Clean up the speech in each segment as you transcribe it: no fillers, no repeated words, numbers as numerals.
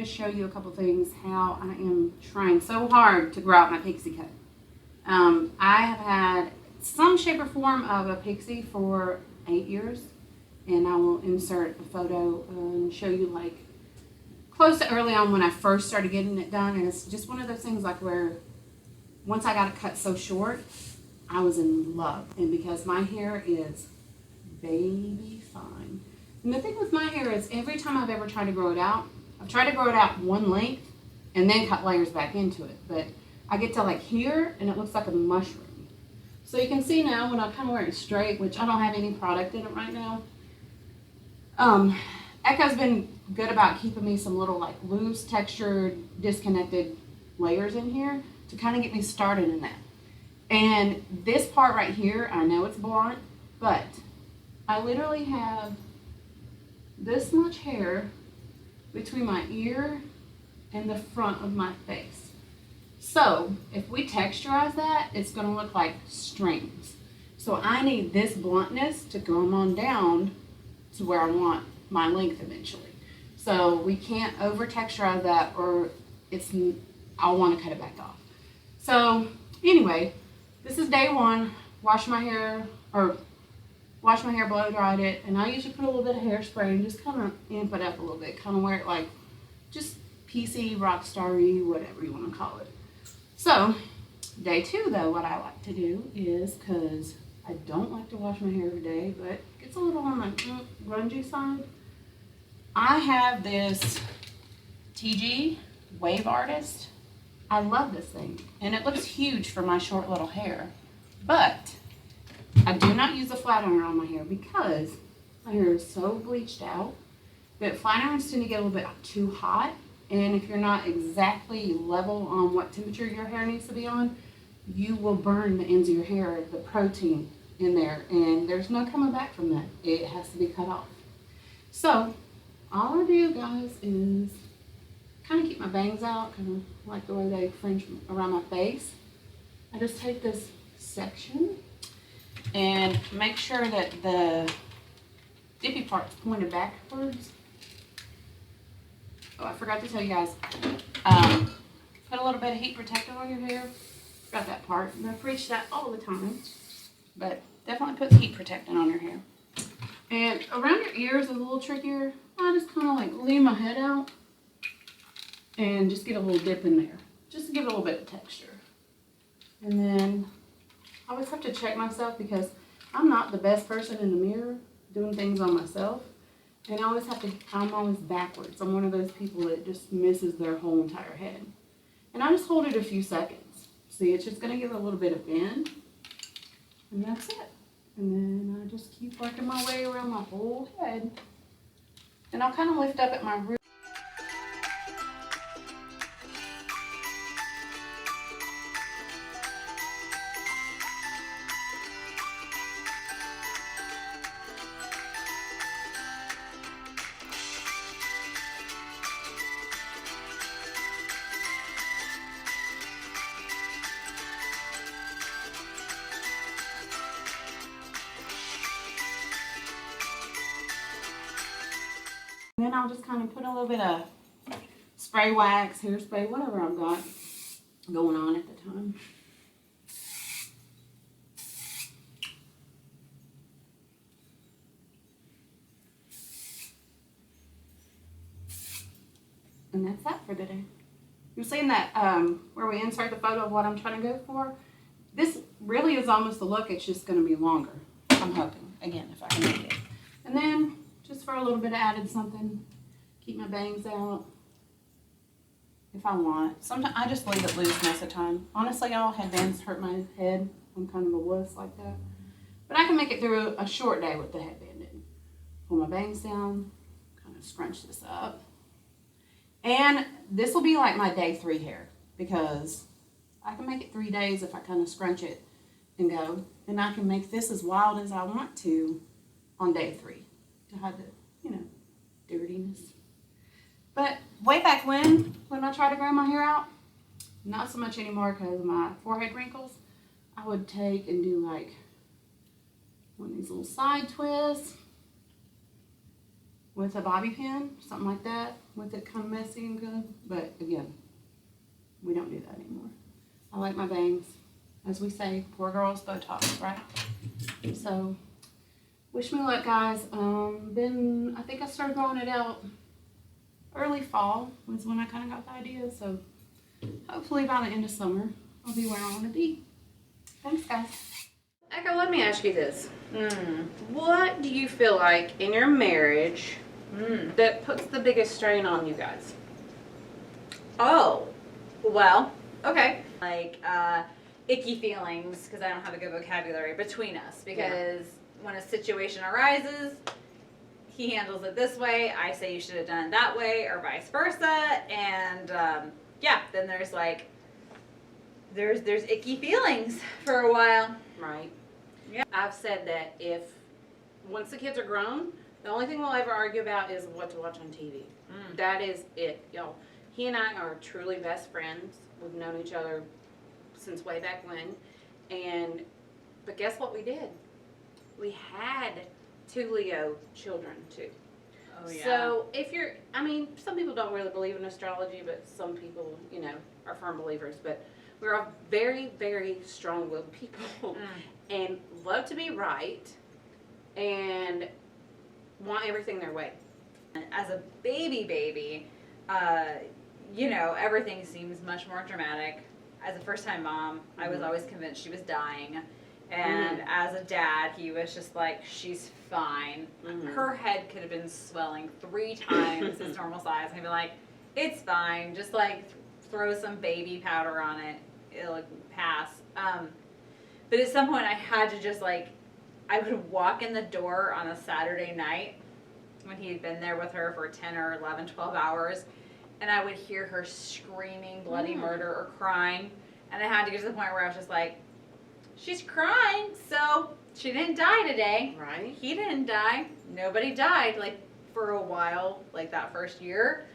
to show you a couple things how I am trying so hard to grow out my pixie cut. I have had some shape or form of a pixie for 8 years, and I will insert a photo and show you like close to early on when I first started getting it done. And it's just one of those things like where once I got it cut so short, I was in love. And because my hair is baby fine. And the thing with my hair is every time I've ever tried to grow it out, I've tried to grow it out one length and then cut layers back into it. But I get to like here and it looks like a mushroom. So you can see now when I kind of wear it straight, which I don't have any product in it right now. Echo's been good about keeping me some little like loose, textured, disconnected layers in here to kind of get me started in that. And this part right here, I know it's blunt, but I literally have this much hair between my ear and the front of my face. So if we texturize that, it's going to look like strings. So I need this bluntness to come on down to where I want my length eventually. So we can't over texturize that or I'll want to cut it back off. So anyway, this is day one. Wash my hair, blow dried it, and I usually put a little bit of hairspray and just kind of amp it up a little bit, kind of wear it like just PC, rock starry, whatever you want to call it. So day two though, what I like to do is, because I don't like to wash my hair every day, but it gets a little on my grungy side, I have this TG Wave Artist. I love this thing, and it looks huge for my short little hair, but I do not use a flat iron on my hair because my hair is so bleached out that flat irons tend to get a little bit too hot, and if you're not exactly level on what temperature your hair needs to be on, you will burn the ends of your hair, the protein in there, and there's no coming back from that. It has to be cut off. So all I do, guys, is kind of keep my bangs out, kind of like the way they fringe around my face. I just take this section and make sure that the dippy part's pointed backwards. Oh, I forgot to tell you guys, put a little bit of heat protectant on your hair. Forgot that part. I preach that all the time, but definitely put heat protectant on your hair. And around your ears is a little trickier. I just kind of like lean my head out and just get a little dip in there, just to give it a little bit of texture. And then I always have to check myself because I'm not the best person in the mirror doing things on myself. And I'm always backwards. I'm one of those people that just misses their whole entire head. And I just hold it a few seconds. See, it's just gonna give it a little bit of bend. And that's it. And then I just keep working my way around my whole head. And I'll kind of lift up at my root. And then I'll just kind of put a little bit of spray wax, hairspray, whatever I've got going on at the time. And that's that for the day. You're seeing that where we insert the photo of what I'm trying to go for? This really is almost the look. It's just going to be longer, I'm hoping, again, if I can make it. And then just for a little bit of added something, keep my bangs out if I want. Sometimes I just leave it loose most of the time. Honestly, y'all, headbands hurt my head. I'm kind of a wuss like that. But I can make it through a short day with the headband in. Pull my bangs down, kind of scrunch this up. And this will be like my day 3 hair because I can make it 3 days if I kind of scrunch it and go. And I can make this as wild as I want to on day 3. To hide the, dirtiness. But way back when I tried to grow my hair out, not so much anymore because of my forehead wrinkles, I would take and do like one of these little side twists with a bobby pin, something like that, with it kind of messy and good. But again, we don't do that anymore. I like my bangs. As we say, poor girls Botox, right? So, wish me luck, guys. I think I started growing it out early fall was when I kind of got the idea. So, hopefully by the end of summer, I'll be where I want to be. Thanks, guys. Echo, let me ask you this. What do you feel like in your marriage that puts the biggest strain on you guys? Oh, well, okay. Like, icky feelings, because I don't have a good vocabulary between us. Because when a situation arises, he handles it this way, I say you should have done it that way, or vice versa. And, then there's like, there's icky feelings for a while. Right. Yeah. I've said that once the kids are grown, the only thing we'll ever argue about is what to watch on TV. That is it, y'all. He and I are truly best friends. We've known each other since way back when. But guess what we did? We had 2 Leo children too. Oh, yeah. So some people don't really believe in astrology, but some people, are firm believers. But we're all very, very strong-willed people and love to be right and want everything their way. As a baby, everything seems much more dramatic. As a first-time mom, I was always convinced she was dying. And as a dad, he was just like, she's fine. Her head could have been swelling 3 times its normal size. And I'd be like, it's fine. Just like throw some baby powder on it. It'll pass. But at some point, I had to just I would walk in the door on a Saturday night when he had been there with her for 10 or 11, 12 hours. And I would hear her screaming bloody murder or crying. And I had to get to the point where I was just like, she's crying, so she didn't die today. Right. He didn't die. Nobody died. For a while, that first year,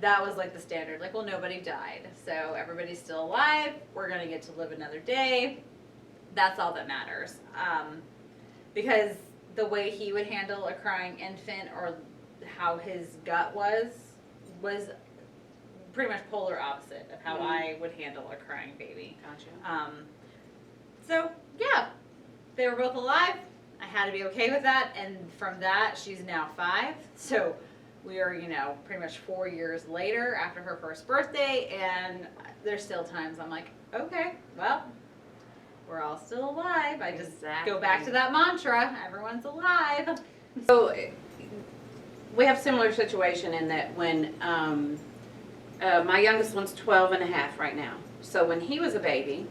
that was the standard. Nobody died. So everybody's still alive. We're going to get to live another day. That's all that matters. Because the way he would handle a crying infant or how his gut was pretty much polar opposite of how I would handle a crying baby. Gotcha. So, yeah, they were both alive. I had to be okay with that. And from that, she's now 5. So we are, pretty much 4 years later after her first birthday. And there's still times I'm like, okay, well, we're all still alive. I just go back to that mantra. Everyone's alive. So we have a similar situation in that when my youngest one's 12 and a half right now. So when he was a baby,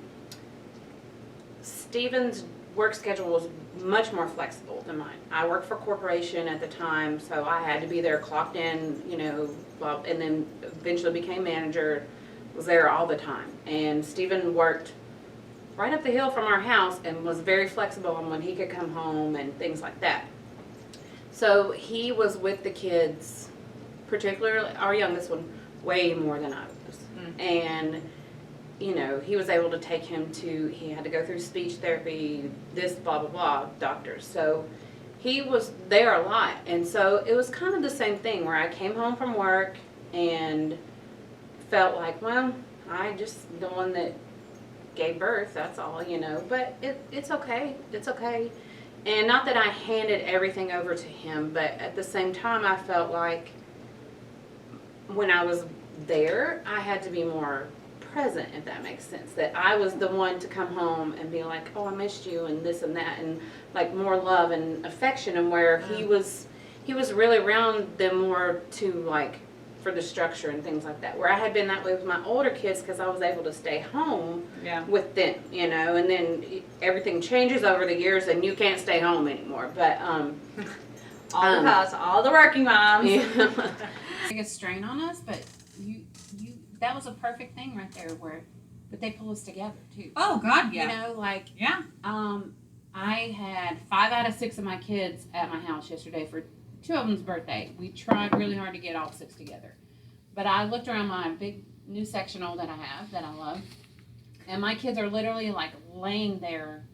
Steven's work schedule was much more flexible than mine. I worked for a corporation at the time, so I had to be there clocked in, and then eventually became manager, was there all the time. And Steven worked right up the hill from our house and was very flexible on when he could come home and things like that. So he was with the kids, particularly our youngest one, way more than I was. And he was able to take him he had to go through speech therapy, this blah, blah, blah, doctors. So he was there a lot. And so it was kind of the same thing where I came home from work and felt like, well, I just the one that gave birth, that's all, but it's okay. It's okay. And not that I handed everything over to him, but at the same time, I felt like when I was there, I had to be more present, if that makes sense. That I was the one to come home and be like, oh, I missed you and this and that, and more love and affection, and where he was really around them more to for the structure and things like that, where I had been that way with my older kids because I was able to stay home with them, and then everything changes over the years and you can't stay home anymore, but all the working moms. Biggest strain on us, but you that was a perfect thing right there but they pull us together too. Oh God, yeah. I had 5 out of 6 of my kids at my house yesterday for 2 of them's birthday. We tried really hard to get all 6 together. But I looked around my big new sectional that I have, that I love, and my kids are literally laying there,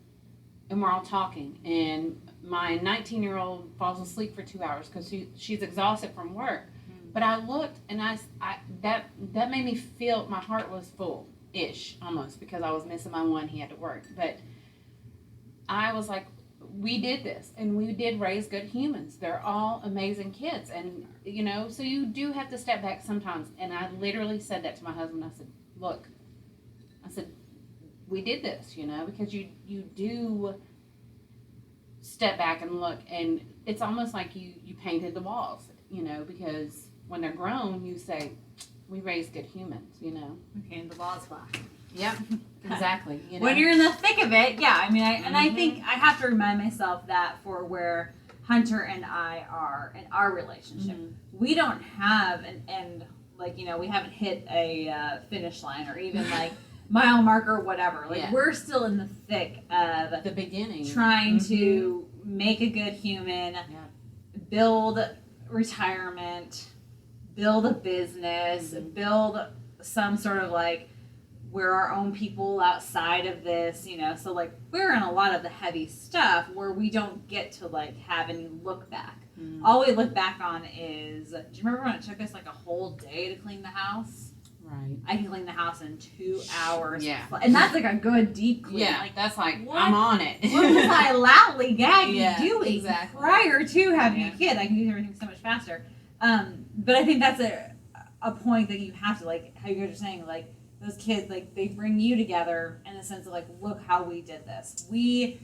and we're all talking. And my 19-year-old falls asleep for 2 hours because she's exhausted from work. But I looked and that made me feel my heart was full-ish almost because I was missing my one. He had to work. But I was like, we did this and we did raise good humans. They're all amazing kids. And, so you do have to step back sometimes. And I literally said that to my husband. I said, look, we did this, because you do step back and look. And it's almost like you painted the walls, because when they're grown, you say, we raised good humans, We painted the walls black. Yep, exactly. When you're in the thick of it, yeah. I mean, I think I have to remind myself that for where Hunter and I are in our relationship, we don't have an end, like, we haven't hit a finish line or even like mile marker or whatever. Like, we're still in the thick of the beginning, trying to make a good human, build retirement, build a business, build some sort of like, we're our own people outside of this, so like we're in a lot of the heavy stuff where we don't get to like have any look back. All we look back on is, do you remember when it took us like a whole day to clean the house? Right. I can clean the house in 2 hours. Yeah. And that's like a good deep clean. Yeah, like, that's like, what? I'm on it. What was I loudly gagging doing exactly. prior to having a kid? I can do everything so much faster. But I think that's a point that you have to, like, how you guys are saying, like, those kids, like, they bring you together in the sense of, like, look how we did this. We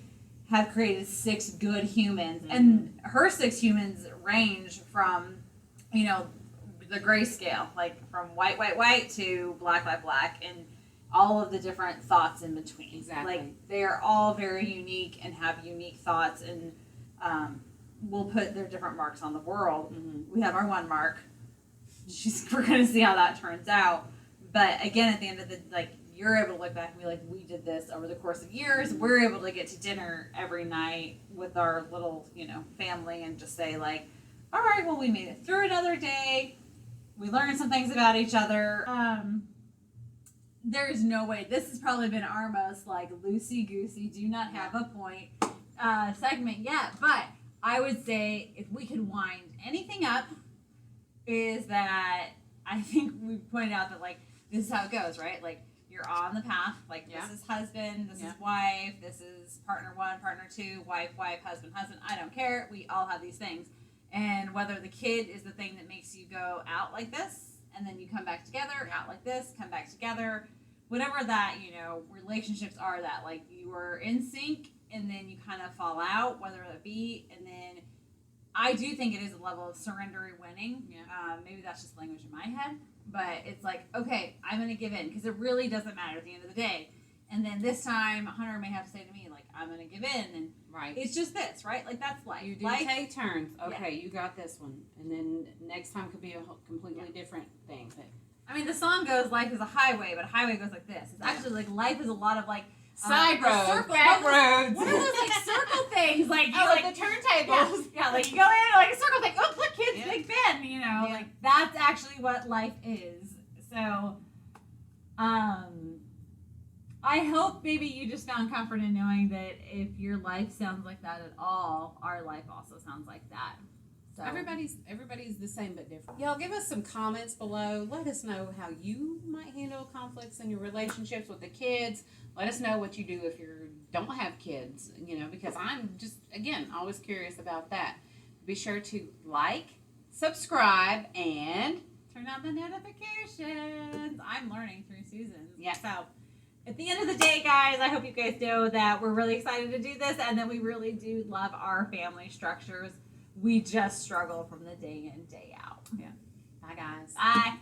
have created 6 good humans, and her 6 humans range from, the grayscale, like from white to black, and all of the different thoughts in between. Exactly. Like, they're all very unique and have unique thoughts, and will put their different marks on the world. We have our one mark. We're going to see how that turns out. But again, at the end of the, like, you're able to look back and be like, we did this over the course of years. We're able to get to dinner every night with our little, family and just say, like, all right, well, we made it through another day. We learned some things about each other. There's no way. This has probably been our most, like, loosey-goosey, do not have a point segment yet. But I would say if we could wind anything up is that I think we pointed out that, like, this is how it goes, right? Like, you're on the path. Like, this is husband, this is wife, this is partner 1, partner 2, wife, husband. I don't care. We all have these things. And whether the kid is the thing that makes you go out like this, and then you come back together, out like this, come back together, whatever that, relationships are that, like, you are in sync, and then you kind of fall out, whether it be, and then I do think it is a level of surrendering winning. Maybe that's just language in my head, but it's like, okay, I'm going to give in, because it really doesn't matter at the end of the day. And then this time, Hunter may have to say to me, like, I'm going to give in, and it's just this, right? Like, that's life. You do take turns. Okay, you got this one. And then next time could be a completely different thing. But I mean, the song goes, life is a highway, but a highway goes like this. It's actually, like, life is a lot of, like, side roads, back roads. What are those, like, circle things? Like, you, like the turntables. Yeah, like, you go in, like, a circle thing. Oh, look, kids, Big Ben, like, that's actually what life is. So, I hope maybe you just found comfort in knowing that if your life sounds like that at all, our life also sounds like that. So everybody's the same but different. Y'all give us some comments below. Let us know how you might handle conflicts in your relationships with the kids. Let us know what you do if you don't have kids, because I'm just, again, always curious about that. Be sure to like, subscribe, and turn on the notifications. I'm learning through Susan. Yeah. So at the end of the day, guys, I hope you guys know that we're really excited to do this and that we really do love our family structures. We just struggle from the day in, day out. Yeah. Bye, guys. Bye.